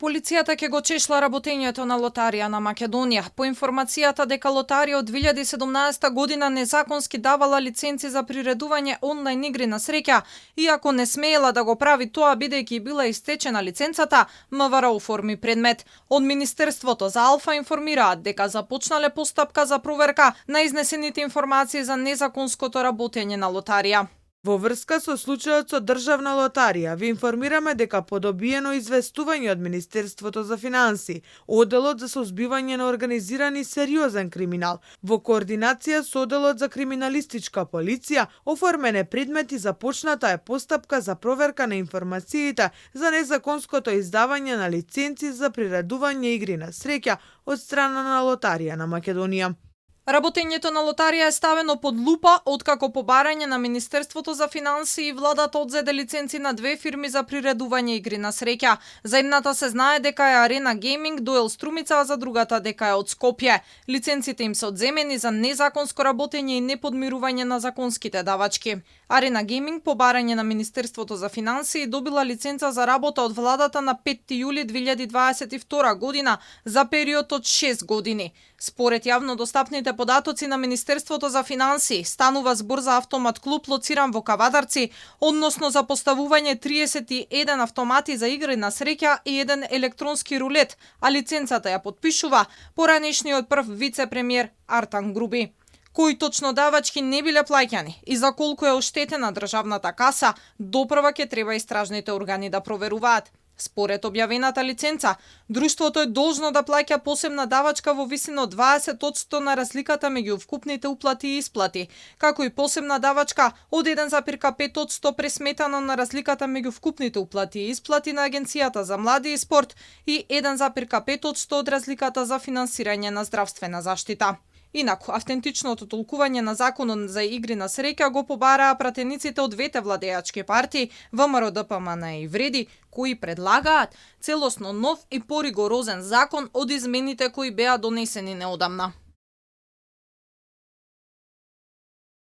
Полицијата ќе го чешла работењето на лотарија на Македонија. По информацијата дека лотарија од 2017 година незаконски давала лиценци за приредување онлайн игри на среќа, иако не смеела да го прави тоа бидејќи била истечена лиценцата, МВР оформи предмет. Од Министерството за Алфа информираат дека започнале постапка за проверка на изнесените информации за незаконското работење на лотарија. Во врска со случајот со Државна лотарија, ви информираме дека по добиено известување од Министерството за финансии, Оделот за сузбивање на организиран и сериозен криминал, во координација со Оделот за криминалистичка полиција, оформене предмети започната е постапка за проверка на информациите за незаконското издавање на лиценци за приредување игри на среќа од страна на Лотарија на Македонија. Работењето на лотарија е ставено под лупа откако по барање на Министерството за финансии владата одзеде лиценци на две фирми за приредување игри на среќа. За едната се знае дека е Арена Гейминг Дуел Струмица, а за другата дека е од Скопје. Лиценците им се одземени за незаконско работење и неподмирување на законските давачки. Арена Гейминг по барање на Министерството за финансии добила лиценца за работа од владата на 5 јули 2022 година за период од 6 години. Според јавно достапните податоци на Министерството за финансии, станува збор за автомат клуб лоциран во Кавадарци, односно за поставување 31 автомати за игри на среќа и еден електронски рулет, а лиценцата ја подпишува поранешниот прв вице-премиер Артан Груби. Кои точно давачки не биле плаќани и за колку е оштетена државната каса, допрва ќе треба истражните органи да проверуваат. Според објавената лиценца, друштвото е должно да плаќа посебна давачка во висина од 20% на разликата меѓу вкупните уплати и исплати, како и посебна давачка од 1,5% пресметано на разликата меѓу вкупните уплати и исплати на Агенцијата за млади и спорт и 1,5% од разликата за финансирање на здравствена заштита. Инаку, автентичното толкување на законот за игри на среќа го побараа пратениците од двете владеачки партии, ВМРО ДПМН и Вреди, кои предлагаат целосно нов и поригорозен закон од измените кои беа донесени неодамна.